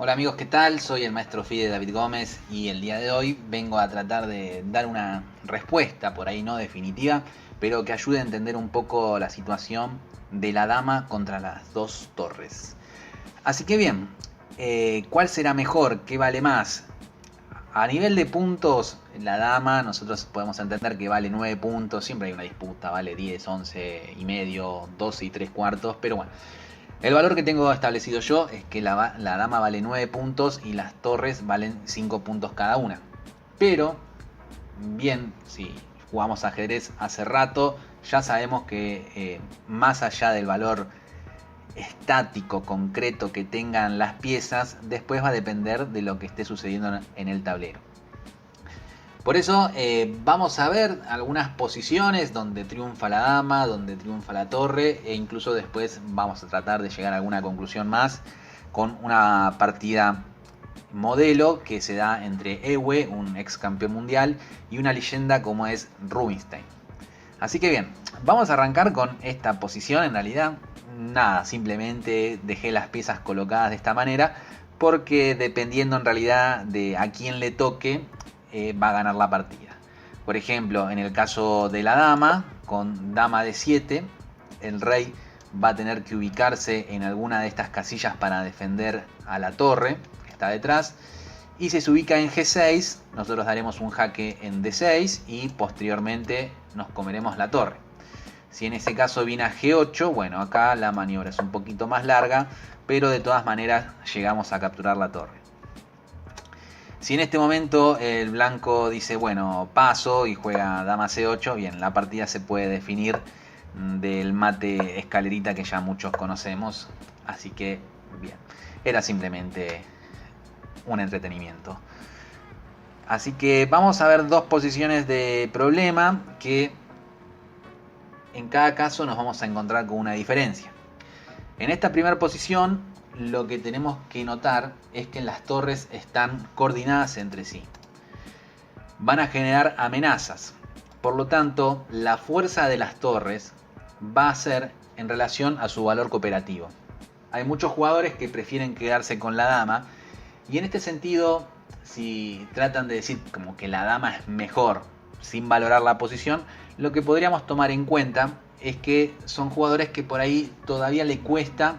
Hola amigos, ¿qué tal? Soy el maestro Fide David Gómez y el día de hoy vengo a tratar de dar una respuesta, por ahí no definitiva, pero que ayude a entender un poco la situación de la dama contra las dos torres. Así que bien, ¿cuál será mejor? ¿Qué vale más? A nivel de puntos, la dama nosotros podemos entender que vale 9 puntos, siempre hay una disputa, vale 10, 11 y medio, 12 y 3 cuartos, pero bueno. El valor que tengo establecido yo es que la dama vale 9 puntos y las torres valen 5 puntos cada una. Pero, bien, si jugamos ajedrez hace rato, ya sabemos que más allá del valor estático, concreto que tengan las piezas, después va a depender de lo que esté sucediendo en el tablero. Por eso vamos a ver algunas posiciones donde triunfa la dama, donde triunfa la torre e incluso después vamos a tratar de llegar a alguna conclusión más con una partida modelo que se da entre Ewe, un ex campeón mundial, y una leyenda como es Rubinstein. Así que bien, vamos a arrancar con esta posición. En realidad nada, simplemente dejé las piezas colocadas de esta manera porque dependiendo en realidad de a quién le toque, va a ganar la partida. Por ejemplo, en el caso de la dama, con dama de 7, el rey va a tener que ubicarse en alguna de estas casillas para defender a la torre que está detrás. Y si se ubica en G6, nosotros daremos un jaque en D6 y posteriormente nos comeremos la torre. Si en ese caso viene a G8, bueno, acá la maniobra es un poquito más larga, pero de todas maneras llegamos a capturar la torre. Si en este momento el blanco dice, bueno, paso y juega dama C8, bien, la partida se puede definir del mate escalerita que ya muchos conocemos. Así que, bien, era simplemente un entretenimiento. Así que vamos a ver dos posiciones de problema que en cada caso nos vamos a encontrar con una diferencia. En esta primera posición lo que tenemos que notar es que las torres están coordinadas entre sí. Van a generar amenazas. Por lo tanto, la fuerza de las torres va a ser en relación a su valor cooperativo. Hay muchos jugadores que prefieren quedarse con la dama y en este sentido, si tratan de decir como que la dama es mejor sin valorar la posición, lo que podríamos tomar en cuenta es que son jugadores que por ahí todavía le cuesta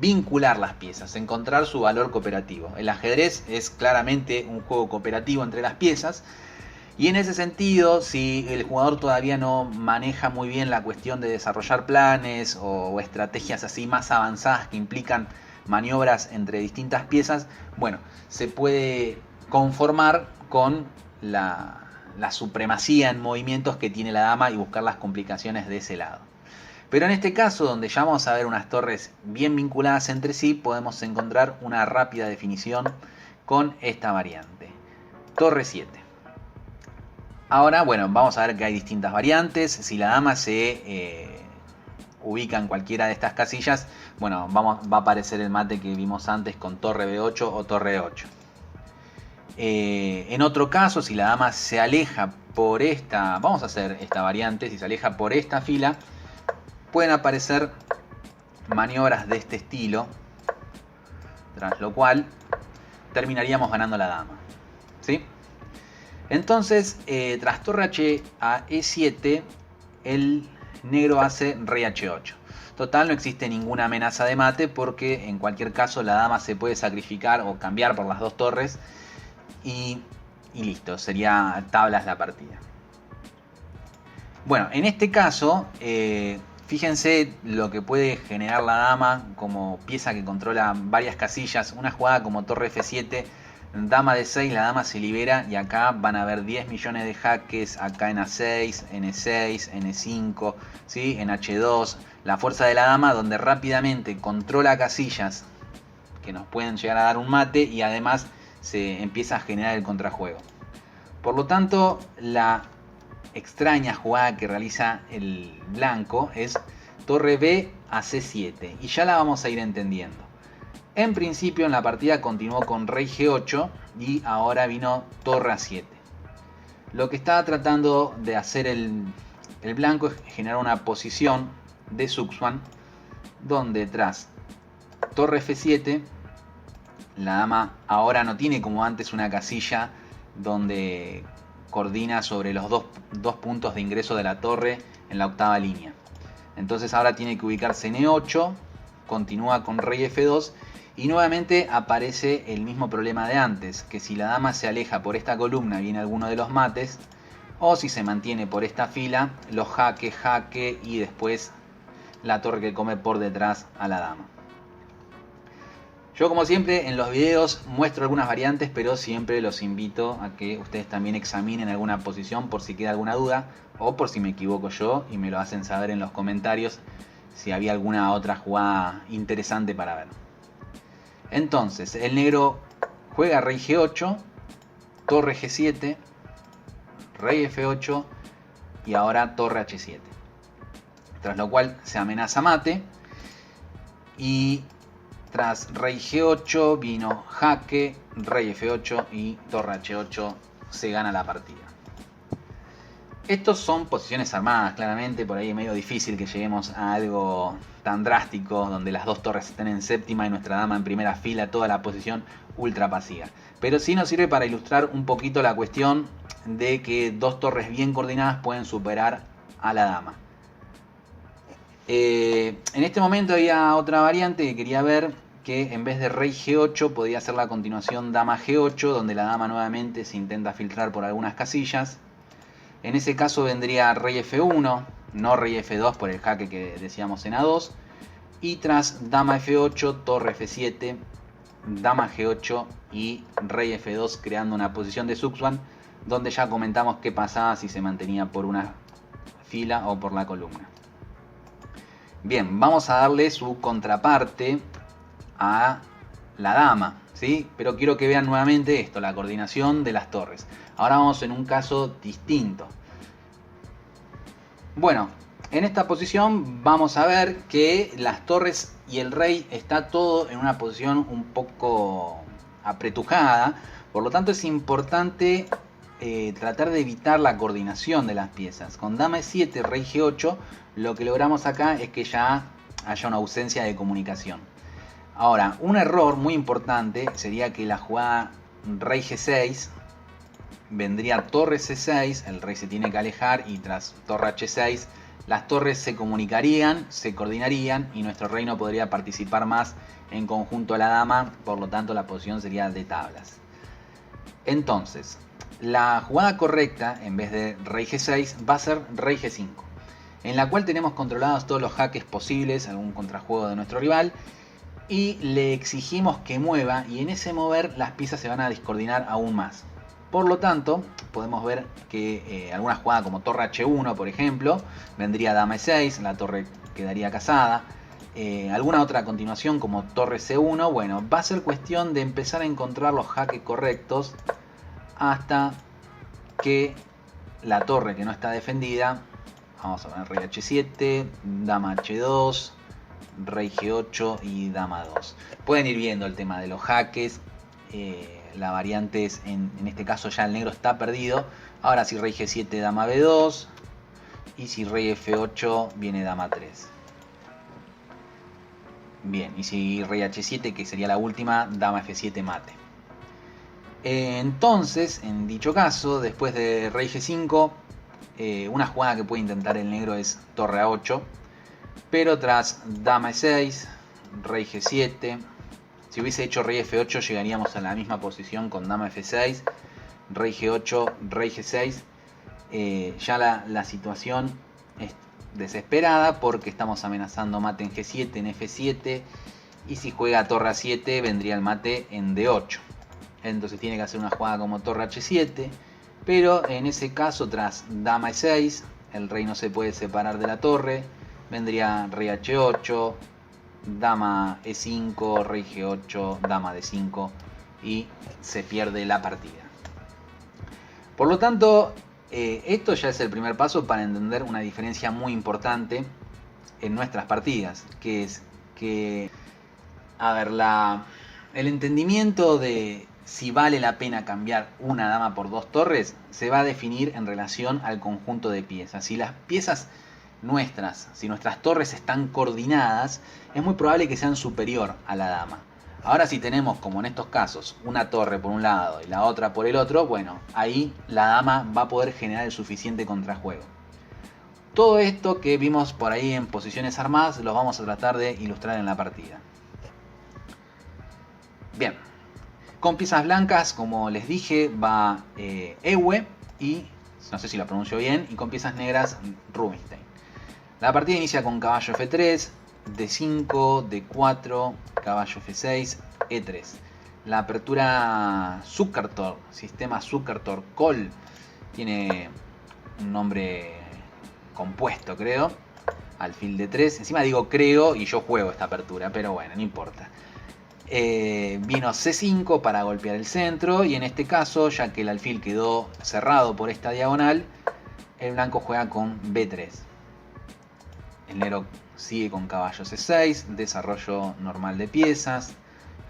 vincular las piezas, encontrar su valor cooperativo. El ajedrez es claramente un juego cooperativo entre las piezas y en ese sentido, si el jugador todavía no maneja muy bien la cuestión de desarrollar planes o estrategias así más avanzadas que implican maniobras entre distintas piezas, bueno, se puede conformar con la supremacía en movimientos que tiene la dama y buscar las complicaciones de ese lado. Pero en este caso, donde ya vamos a ver unas torres bien vinculadas entre sí, podemos encontrar una rápida definición con esta variante. Torre 7. Ahora, bueno, vamos a ver que hay distintas variantes. Si la dama se ubica en cualquiera de estas casillas, bueno, va a aparecer el mate que vimos antes con torre B8 o torre E8. En otro caso, si la dama se aleja por esta, vamos a hacer esta variante, si se aleja por esta fila, pueden aparecer maniobras de este estilo, tras lo cual terminaríamos ganando la dama, ¿sí? Entonces, tras torre H a E7, el negro hace rey H8. Total, no existe ninguna amenaza de mate porque en cualquier caso la dama se puede sacrificar o cambiar por las dos torres y listo, sería tablas la partida. Bueno, en este caso, fíjense lo que puede generar la dama como pieza que controla varias casillas. Una jugada como torre F7, dama de 6, la dama se libera y acá van a haber 10 millones de jaques, acá en A6, N6, N5, ¿sí? En H2, la fuerza de la dama donde rápidamente controla casillas que nos pueden llegar a dar un mate y además se empieza a generar el contrajuego. Por lo tanto, la extraña jugada que realiza el blanco es torre B a C7 y ya la vamos a ir entendiendo. En principio en la partida continuó con rey G8 y ahora vino torre A7. Lo que estaba tratando de hacer el blanco es generar una posición de Zugzwang donde tras torre F7 La dama ahora no tiene como antes una casilla donde coordina sobre los dos puntos de ingreso de la torre en la octava línea. Entonces ahora tiene que ubicarse en E8, continúa con rey F2 y nuevamente aparece el mismo problema de antes, que si la dama se aleja por esta columna viene alguno de los mates, o si se mantiene por esta fila, los jaque y después la torre que come por detrás a la dama. Yo como siempre en los videos muestro algunas variantes, pero siempre los invito a que ustedes también examinen alguna posición por si queda alguna duda o por si me equivoco yo y me lo hacen saber en los comentarios si había alguna otra jugada interesante para ver. Entonces el negro juega rey G8, torre G7, rey F8 y ahora torre H7. Tras lo cual se amenaza mate y tras rey G8 vino jaque, rey F8 y torre H8 se gana la partida. Estos son posiciones armadas, claramente, por ahí es medio difícil que lleguemos a algo tan drástico donde las dos torres estén en séptima y nuestra dama en primera fila, toda la posición ultra pasiva. Pero sí nos sirve para ilustrar un poquito la cuestión de que dos torres bien coordinadas pueden superar a la dama. En este momento había otra variante que quería ver, que en vez de rey G8 podía ser la continuación dama G8, donde la dama nuevamente se intenta filtrar por algunas casillas. En ese caso vendría rey F1, no rey F2 por el jaque que decíamos en A2. Y tras dama F8, torre F7, dama G8 y rey F2 creando una posición de Zugzwang, donde ya comentamos qué pasaba si se mantenía por una fila o por la columna. Bien, vamos a darle su contraparte a la dama, ¿sí? Pero quiero que vean nuevamente esto, la coordinación de las torres. Ahora vamos en un caso distinto. Bueno, en esta posición vamos a ver que las torres y el rey está todo en una posición un poco apretujada. Por lo tanto es importante tratar de evitar la coordinación de las piezas. Con dama E7, rey G8, lo que logramos acá es que ya haya una ausencia de comunicación. Ahora, un error muy importante sería que la jugada rey G6 vendría torre C6, el rey se tiene que alejar y tras torre H6 las torres se comunicarían, se coordinarían y nuestro rey no podría participar más en conjunto a la dama, por lo tanto la posición sería de tablas. Entonces, la jugada correcta en vez de rey G6 va a ser rey G5, en la cual tenemos controlados todos los jaques posibles, algún contrajuego de nuestro rival, y le exigimos que mueva y en ese mover las piezas se van a descoordinar aún más. Por lo tanto, podemos ver que alguna jugada como torre H1, por ejemplo, vendría dama E6, la torre quedaría casada. Alguna otra continuación como torre C1, bueno, va a ser cuestión de empezar a encontrar los jaques correctos hasta que la torre que no está defendida, vamos a poner rey H7, dama H2, rey G8 y dama 2. Pueden ir viendo el tema de los jaques. La variante es, en este caso ya el negro está perdido. Ahora si rey G7, dama B2. Y si rey F8, viene dama 3. Bien, y si rey H7, que sería la última, dama F7 mate. Entonces, en dicho caso, después de rey G5, una jugada que puede intentar el negro es torre A8. Pero tras dama E6, rey G7, si hubiese hecho rey F8 llegaríamos a la misma posición con dama F6, rey G8, rey G6. Ya la situación es desesperada porque estamos amenazando mate en G7, en F7 y si juega torre A7 vendría el mate en D8. Entonces tiene que hacer una jugada como torre H7, pero en ese caso tras dama E6 el rey no se puede separar de la torre. Vendría rey H8, dama E5, rey G8, dama D5 y se pierde la partida. Por lo tanto, esto ya es el primer paso para entender una diferencia muy importante en nuestras partidas, que es que, a ver, el entendimiento de si vale la pena cambiar una dama por dos torres se va a definir en relación al conjunto de piezas. Si las piezas nuestras, si nuestras torres están coordinadas, es muy probable que sean superior a la dama. Ahora si tenemos, como en estos casos, una torre por un lado y la otra por el otro, bueno, ahí la dama va a poder generar el suficiente contrajuego. Todo esto que vimos por ahí en posiciones armadas los vamos a tratar de ilustrar en la partida. Bien, con piezas blancas, como les dije, va Ewe y, no sé si lo pronuncio bien, y con piezas negras Rubinstein. La partida inicia con caballo F3, D5, D4, caballo F6, E3. La apertura Zukertor, sistema Zukertor Call, tiene un nombre compuesto, creo. Alfil D3, encima digo creo y yo juego esta apertura, pero bueno, no importa. Vino C5 para golpear el centro y en este caso, ya que el alfil quedó cerrado por esta diagonal, el blanco juega con B3. El negro sigue con caballo C6, desarrollo normal de piezas,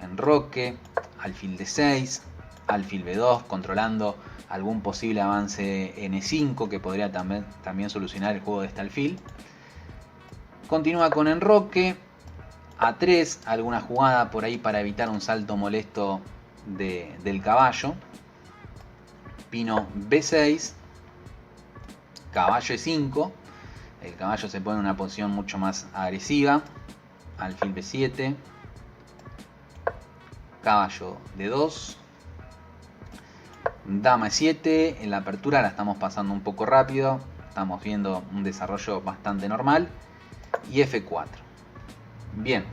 enroque, alfil D6, alfil B2, controlando algún posible avance N5 que podría también solucionar el juego de este alfil. Continúa con enroque, A3, alguna jugada por ahí para evitar un salto molesto del caballo. Vino B6, caballo E5. El caballo se pone en una posición mucho más agresiva. Alfil B7. Caballo D2. Dama E7. En la apertura la estamos pasando un poco rápido. Estamos viendo un desarrollo bastante normal. Y F4. Bien.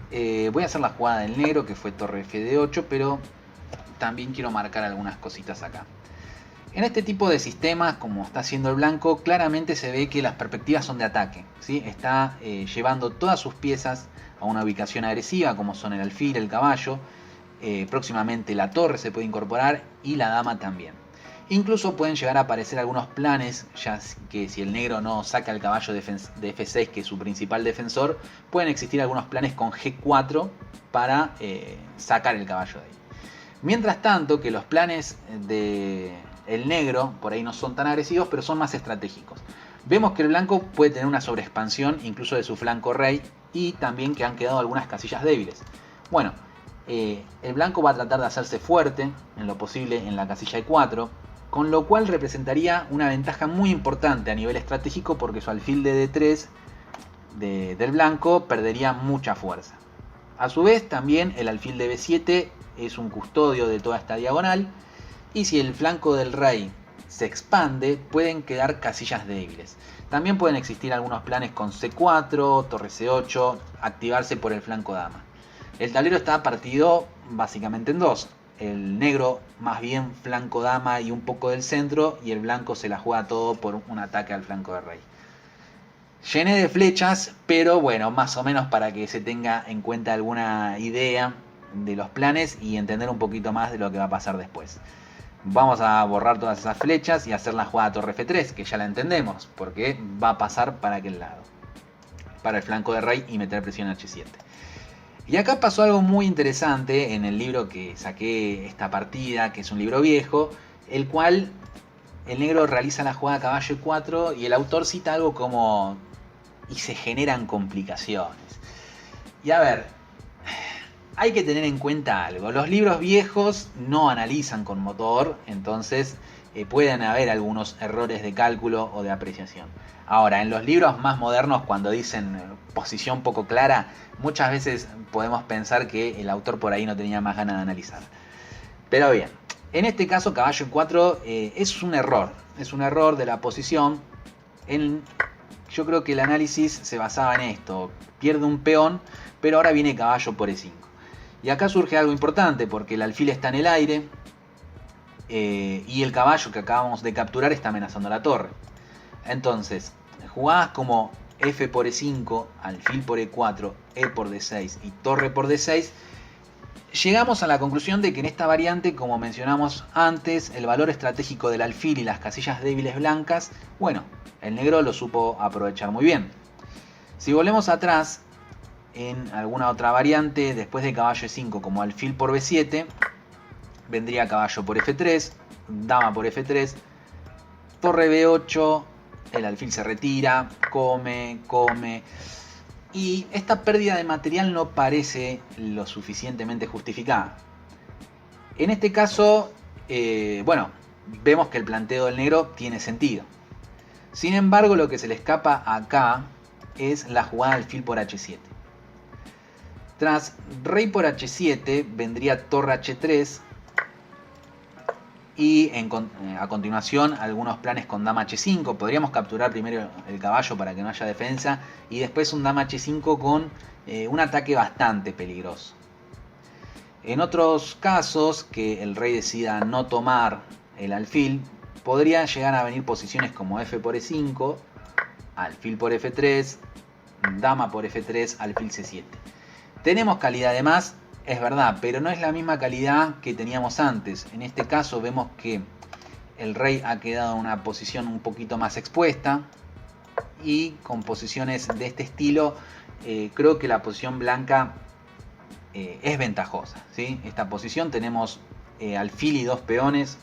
Voy a hacer la jugada del negro, que fue torre F8, pero también quiero marcar algunas cositas acá. En este tipo de sistemas, como está haciendo el blanco, claramente se ve que las perspectivas son de ataque, ¿sí? Está llevando todas sus piezas a una ubicación agresiva, como son el alfil, el caballo. Próximamente la torre se puede incorporar y la dama también. Incluso pueden llegar a aparecer algunos planes, ya que si el negro no saca el caballo de F6, que es su principal defensor, pueden existir algunos planes con G4 para sacar el caballo de ahí. Mientras tanto, que los planes de el negro por ahí no son tan agresivos, pero son más estratégicos. Vemos que el blanco puede tener una sobreexpansión incluso de su flanco rey y también que han quedado algunas casillas débiles. Bueno, el blanco va a tratar de hacerse fuerte en lo posible en la casilla E4, con lo cual representaría una ventaja muy importante a nivel estratégico porque su alfil de D3 del blanco perdería mucha fuerza. A su vez también el alfil de B7 es un custodio de toda esta diagonal. Y si el flanco del rey se expande, pueden quedar casillas débiles. También pueden existir algunos planes con C4, torre C8, activarse por el flanco dama. El tablero está partido básicamente en dos. El negro más bien flanco dama y un poco del centro, y el blanco se la juega todo por un ataque al flanco del rey. Llené de flechas, pero bueno, más o menos para que se tenga en cuenta alguna idea de los planes y entender un poquito más de lo que va a pasar después. Vamos a borrar todas esas flechas y hacer la jugada torre F3, que ya la entendemos, porque va a pasar para aquel lado, para el flanco de rey y meter presión H7. Y acá pasó algo muy interesante en el libro que saqué esta partida, que es un libro viejo, el cual el negro realiza la jugada caballo E4 y el autor cita algo como y se generan complicaciones. Y a ver, hay que tener en cuenta algo. Los libros viejos no analizan con motor, entonces pueden haber algunos errores de cálculo o de apreciación. Ahora, en los libros más modernos, cuando dicen posición poco clara, muchas veces podemos pensar que el autor por ahí no tenía más ganas de analizar. Pero bien, en este caso caballo E4 es un error de la posición. Yo creo que el análisis se basaba en esto: pierde un peón, pero ahora viene caballo por E5. Y acá surge algo importante porque el alfil está en el aire y el caballo que acabamos de capturar está amenazando la torre. Entonces, jugadas como F por E5, alfil por E4, E por D6 y torre por D6, llegamos a la conclusión de que en esta variante, como mencionamos antes, el valor estratégico del alfil y las casillas débiles blancas, bueno, el negro lo supo aprovechar muy bien. Si volvemos atrás, en alguna otra variante, después de caballo E5 como alfil por B7, vendría caballo por F3, dama por F3, torre B8, el alfil se retira, come. Y esta pérdida de material no parece lo suficientemente justificada. En este caso, bueno, vemos que el planteo del negro tiene sentido. Sin embargo, lo que se le escapa acá es la jugada alfil por h7. Tras rey por h7 vendría torre h3 y a continuación algunos planes con dama h5. Podríamos capturar primero el caballo para que no haya defensa y después un dama h5 con un ataque bastante peligroso. En otros casos que el rey decida no tomar el alfil, podría llegar a venir posiciones como f por e5, alfil por f3, dama por f3, alfil c7. Tenemos calidad de más, es verdad, pero no es la misma calidad que teníamos antes. En este caso vemos que el rey ha quedado en una posición un poquito más expuesta y con posiciones de este estilo creo que la posición blanca es ventajosa, ¿sí? Esta posición tenemos alfil y dos peones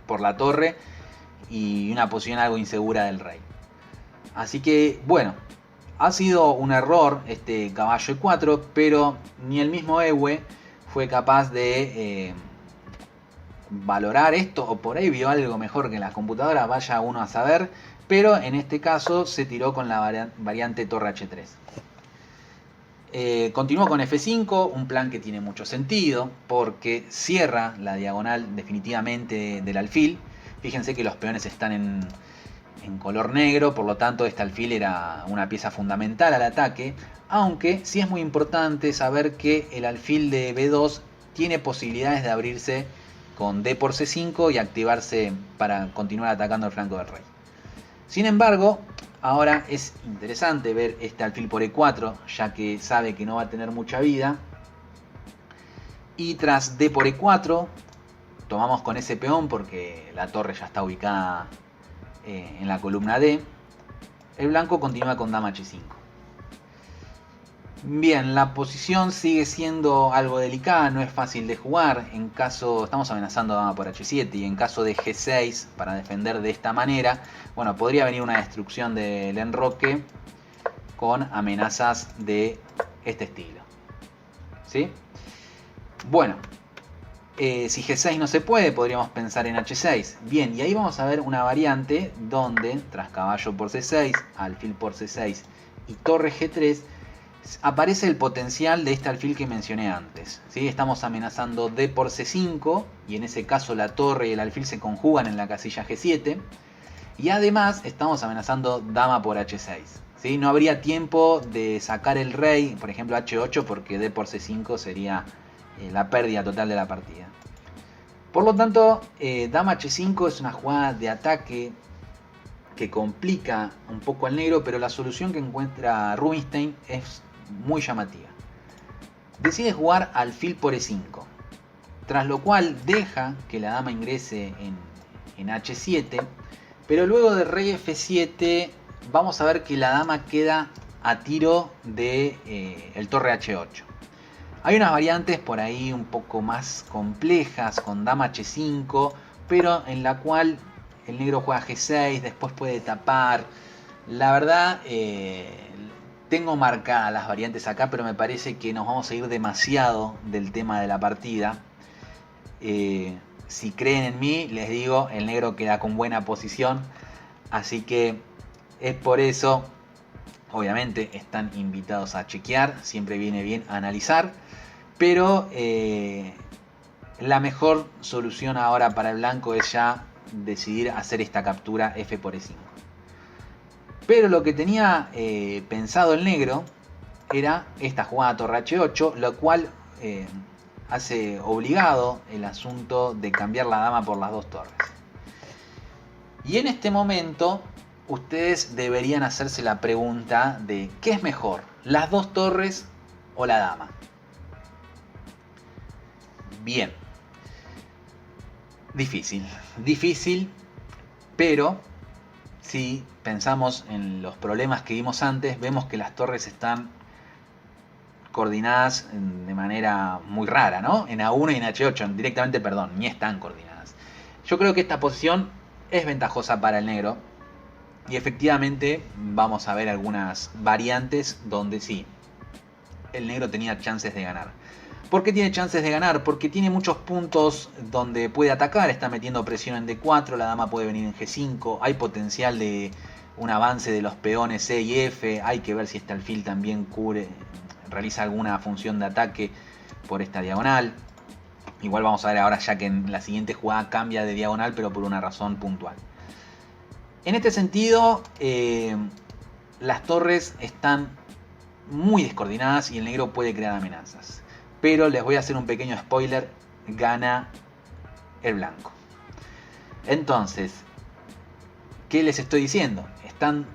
por la torre y una posición algo insegura del rey. Así que bueno, ha sido un error este caballo e4, pero ni el mismo Ewe fue capaz de valorar esto, o por ahí vio algo mejor que en las computadoras, vaya uno a saber, pero en este caso se tiró con la variante torre h3. Continuó con f5, un plan que tiene mucho sentido porque cierra la diagonal definitivamente del alfil. Fíjense que los peones están en color negro, por lo tanto este alfil era una pieza fundamental al ataque, aunque sí es muy importante saber que el alfil de b2 tiene posibilidades de abrirse con d por c5 y activarse para continuar atacando el flanco del rey. Sin embargo, ahora es interesante ver este alfil por e4, ya que sabe que no va a tener mucha vida. Y tras d por e4, tomamos con ese peón porque la torre ya está ubicada en la columna D. El blanco continúa con dama h5. Bien, la posición sigue siendo algo delicada, no es fácil de jugar. En caso, estamos amenazando a dama por h7 y en caso de g6 para defender de esta manera, bueno, podría venir una destrucción del enroque con amenazas de este estilo. ¿Sí? Bueno, si g6 no se puede, podríamos pensar en h6. Bien, y ahí vamos a ver una variante donde, tras caballo por c6, alfil por c6 y torre g3, aparece el potencial de este alfil que mencioné antes, ¿sí? Estamos amenazando d por c5 y en ese caso la torre y el alfil se conjugan en la casilla g7 y además estamos amenazando dama por h6, ¿sí? No habría tiempo de sacar el rey, por ejemplo h8, porque d por c5 sería la pérdida total de la partida. Por lo tanto, dama h5 es una jugada de ataque que complica un poco al negro, pero la solución que encuentra Rubinstein es muy llamativa. Decide jugar alfil por e5, tras lo cual deja que la dama ingrese en h7, pero luego de rey f7 vamos a ver que la dama queda a tiro de el torre h8. Hay unas variantes por ahí un poco más complejas con dama h5, pero en la cual el negro juega g6, después puede tapar. La verdad, tengo marcadas las variantes acá, pero me parece que nos vamos a ir demasiado del tema de la partida. Si creen en mí, les digo, el negro queda con buena posición. Así que es por eso, obviamente están invitados a chequear, siempre viene bien analizar. Pero la mejor solución ahora para el blanco es ya decidir hacer esta captura f por e5. Pero lo que tenía pensado el negro era esta jugada torre h8, lo cual hace obligado el asunto de cambiar la dama por las dos torres. Y en este momento ustedes deberían hacerse la pregunta de ¿qué es mejor? ¿Las dos torres o la dama? Bien, difícil, pero si pensamos en los problemas que vimos antes, vemos que las torres están coordinadas de manera muy rara, ¿no? En A1 y en H8, directamente, perdón, ni están coordinadas. Yo creo que esta posición es ventajosa para el negro, Y efectivamente vamos a ver algunas variantes donde sí, el negro tenía chances de ganar. ¿Por qué tiene chances de ganar? Porque tiene muchos puntos donde puede atacar, está metiendo presión en D4, la dama puede venir en G5, hay potencial de un avance de los peones E y F, hay que ver si este alfil también cubre, realiza alguna función de ataque por esta diagonal. Igual vamos a ver ahora ya que en la siguiente jugada cambia de diagonal, pero por una razón puntual. En este sentido, las torres están muy descoordinadas y el negro puede crear amenazas. Pero les voy a hacer un pequeño spoiler, gana el blanco. Entonces, ¿qué les estoy diciendo? Están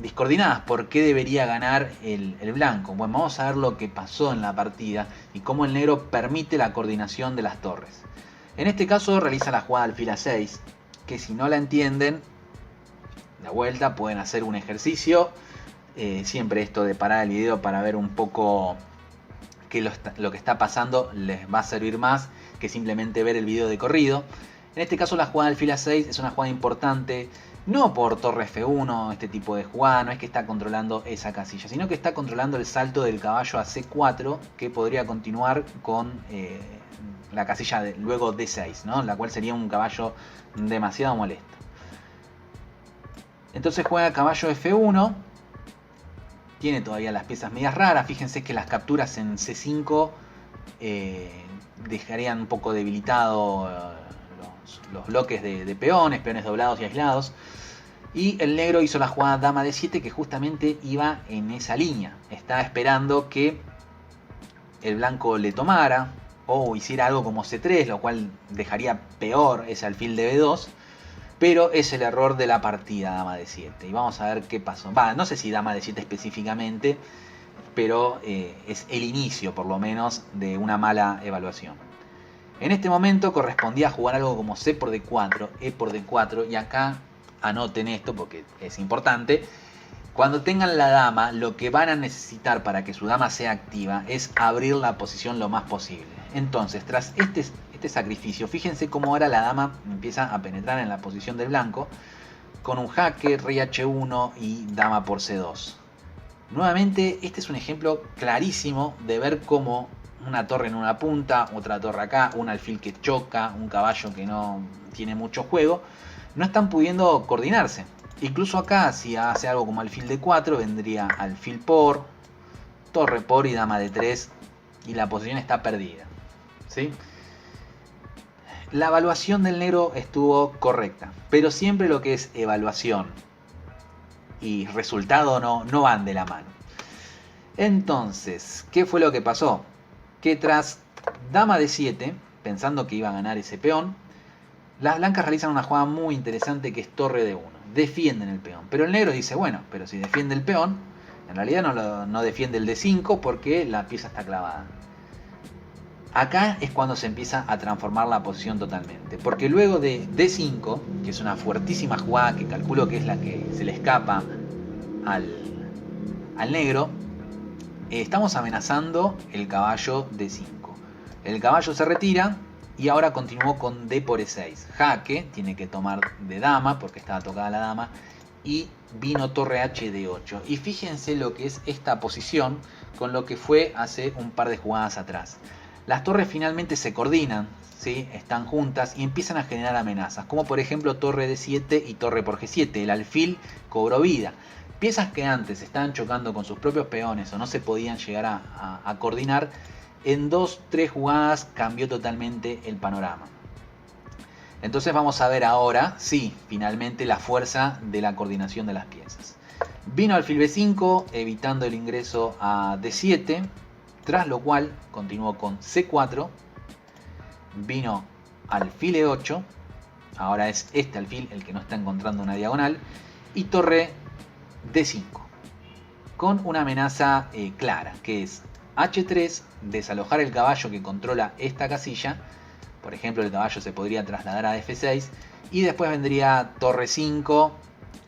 discoordinadas. ¿Por qué debería ganar el blanco? Bueno, vamos a ver lo que pasó en la partida y cómo el negro permite la coordinación de las torres. En este caso realiza la jugada alfil A6, que si no la entienden, de vuelta pueden hacer un ejercicio. Siempre esto de parar el video para ver un poco que lo que está pasando les va a servir más que simplemente ver el video de corrido. En este caso la jugada alfil A6 es una jugada importante, no por torre F1, este tipo de jugada, no es que está controlando esa casilla, sino que está controlando el salto del caballo a C4, que podría continuar con la casilla de, luego D6, ¿no? La cual sería un caballo demasiado molesto. Entonces juega caballo F1, tiene todavía las piezas medias raras, fíjense que las capturas en C5 dejarían un poco debilitado los bloques de peones doblados y aislados. Y el negro hizo la jugada dama D7 que justamente iba en esa línea. Estaba esperando que el blanco le tomara o hiciera algo como C3, lo cual dejaría peor ese alfil de B2. Pero es el error de la partida dama D7. Y vamos a ver qué pasó. No sé si dama D7 específicamente, pero es el inicio por lo menos de una mala evaluación. En este momento correspondía jugar algo como C por D4, E por D4, y acá anoten esto porque es importante. Cuando tengan la dama, lo que van a necesitar para que su dama sea activa es abrir la posición lo más posible. Entonces, tras este sacrificio, fíjense cómo ahora la dama empieza a penetrar en la posición del blanco con un jaque, rey H1 y dama por C2. Nuevamente, este es un ejemplo clarísimo de ver cómo una torre en una punta, otra torre acá, un alfil que choca, un caballo que no tiene mucho juego, no están pudiendo coordinarse. Incluso acá, si hace algo como alfil D4, vendría alfil por, torre por y dama D3, y la posición está perdida, ¿sí? La evaluación del negro estuvo correcta, pero siempre lo que es evaluación y resultado no van de la mano. Entonces, ¿qué fue lo que pasó? Que tras dama D7, pensando que iba a ganar ese peón, las blancas realizan una jugada muy interesante que es torre D1. Defienden el peón, pero el negro dice, bueno, pero si defiende el peón, en realidad no defiende el D5 porque la pieza está clavada. Acá es cuando se empieza a transformar la posición totalmente, porque luego de D5, que es una fuertísima jugada que calculo que es la que se le escapa al negro, estamos amenazando el caballo D5. El caballo se retira y ahora continuó con D por E6. Jaque, tiene que tomar de dama porque estaba tocada la dama, y vino torre H D8. Y fíjense lo que es esta posición con lo que fue hace un par de jugadas atrás. Las torres finalmente se coordinan, ¿sí? Están juntas y empiezan a generar amenazas, como por ejemplo torre D7 y torre por G7. El alfil cobró vida. Piezas que antes estaban chocando con sus propios peones o no se podían llegar a coordinar, en 2-3 jugadas cambió totalmente el panorama. Entonces vamos a ver ahora, sí, finalmente la fuerza de la coordinación de las piezas. Vino alfil B5, evitando el ingreso a D7, tras lo cual continuó con C4, vino alfil E8, ahora es este alfil el que no está encontrando una diagonal, y torre D5, con una amenaza clara, que es H3, desalojar el caballo que controla esta casilla. Por ejemplo, el caballo se podría trasladar a F6 y después vendría torre 5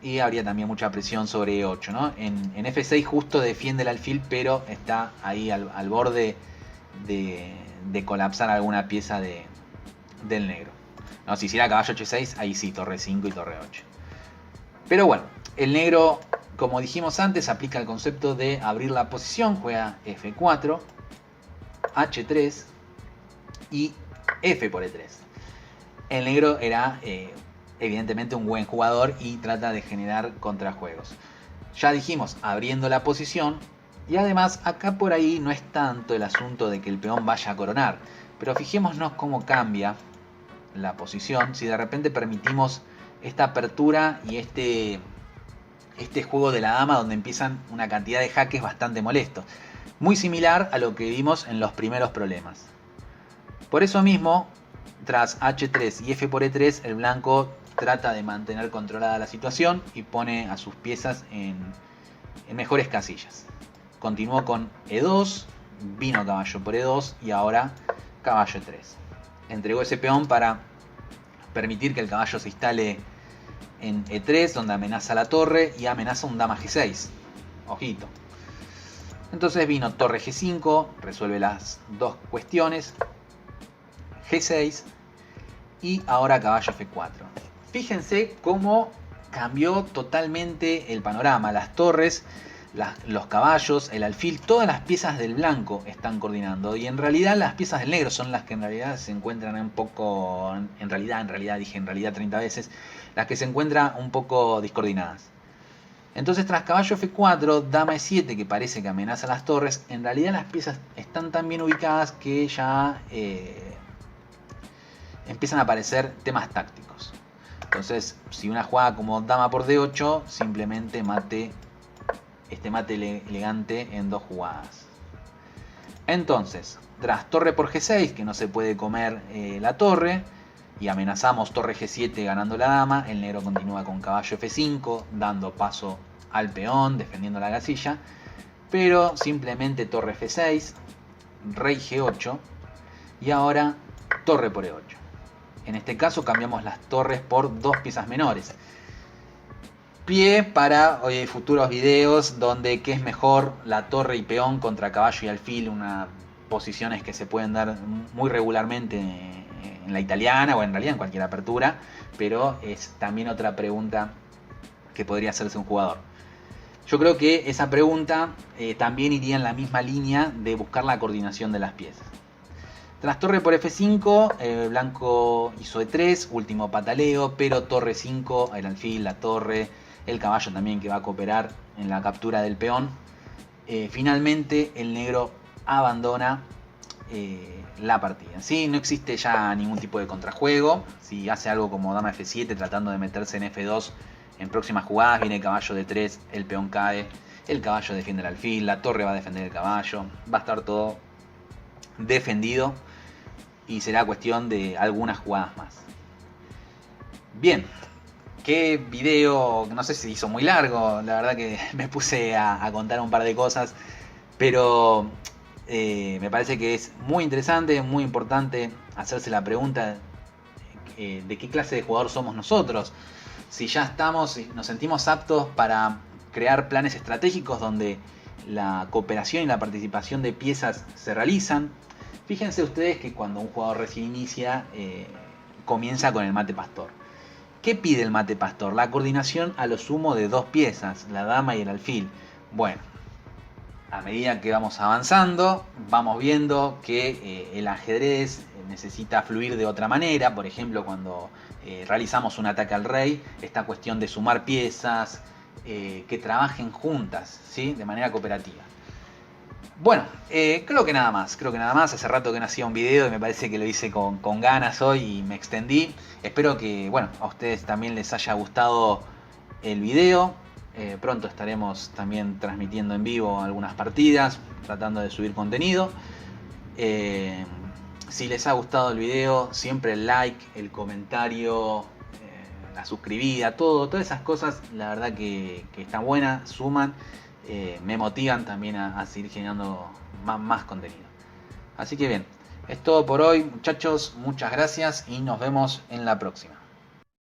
y habría también mucha presión sobre E8, ¿no? En F6 justo defiende el alfil, pero está ahí al borde de colapsar alguna pieza del negro. No, si hiciera caballo H6, ahí sí, torre 5 y torre 8. Pero bueno, El negro, como dijimos antes, aplica el concepto de abrir la posición, juega F4, H3 y F por E3. El negro era evidentemente un buen jugador y trata de generar contrajuegos. Ya dijimos, abriendo la posición, y además acá por ahí no es tanto el asunto de que el peón vaya a coronar, pero fijémonos cómo cambia la posición si de repente permitimos esta apertura y este juego de la dama donde empiezan una cantidad de jaques bastante molestos. Muy similar a lo que vimos en los primeros problemas. Por eso mismo, tras H3 y F por E3, el blanco trata de mantener controlada la situación y pone a sus piezas en mejores casillas. Continuó con E2, vino caballo por E2 y ahora caballo E3. Entregó ese peón para permitir que el caballo se instale en E3, donde amenaza la torre y amenaza un dama G6. Ojito. Entonces vino torre G5, resuelve las dos cuestiones. G6 y ahora caballo F4. Fíjense cómo cambió totalmente el panorama. Las torres, los caballos, el alfil, todas las piezas del blanco están coordinando. Y en realidad las piezas del negro son las que en realidad se encuentran un poco... En realidad 30 veces. Las que se encuentran un poco discoordinadas. Entonces tras caballo F4, dama E7, que parece que amenaza las torres, en realidad las piezas están tan bien ubicadas que ya empiezan a aparecer temas tácticos. Entonces, si una jugada como dama por D8, simplemente mate elegante en dos jugadas. Entonces, tras torre por G6, que no se puede comer la torre, y amenazamos torre G7 ganando la dama, el negro continúa con caballo F5, dando paso al peón, defendiendo la casilla, pero simplemente torre F6, rey G8, y ahora torre por E8. En este caso cambiamos las torres por dos piezas menores. Pie para futuros videos donde qué es mejor la torre y peón contra caballo y alfil, unas posiciones que se pueden dar muy regularmente en la italiana o en realidad en cualquier apertura, pero es también otra pregunta que podría hacerse un jugador. Yo creo que esa pregunta también iría en la misma línea de buscar la coordinación de las piezas. Tras torre por F5, blanco hizo E3, último pataleo, pero torre 5, el alfil, la torre, el caballo también que va a cooperar en la captura del peón. Finalmente el negro abandona la partida. ¿Sí? No existe ya ningún tipo de contrajuego. Si hace algo como dama F7 tratando de meterse en F2 en próximas jugadas, viene caballo D3, el peón cae, el caballo defiende el alfil, la torre va a defender el caballo, va a estar todo defendido y será cuestión de algunas jugadas más. Bien, qué video, no sé si hizo muy largo, la verdad que me puse a contar un par de cosas, pero me parece que es muy interesante, muy importante hacerse la pregunta de qué clase de jugador somos nosotros. Si ya estamos, nos sentimos aptos para crear planes estratégicos donde la cooperación y la participación de piezas se realizan. Fíjense ustedes que cuando un jugador recién inicia, comienza con el mate pastor. ¿Qué pide el mate pastor? La coordinación a lo sumo de dos piezas, la dama y el alfil. Bueno, a medida que vamos avanzando, vamos viendo que el ajedrez necesita fluir de otra manera. Por ejemplo, cuando realizamos un ataque al rey, esta cuestión de sumar piezas, que trabajen juntas, ¿sí? De manera cooperativa. Bueno, creo que nada más. Hace rato que no hacía un video y me parece que lo hice con ganas hoy y me extendí. Espero que, bueno, a ustedes también les haya gustado el video. Pronto estaremos también transmitiendo en vivo algunas partidas, tratando de subir contenido. Si les ha gustado el video, siempre el like, el comentario, la suscribida, todas esas cosas, la verdad que están buenas, suman. Me motivan también a seguir generando más contenido. Así que bien, es todo por hoy, muchachos, muchas gracias y nos vemos en la próxima.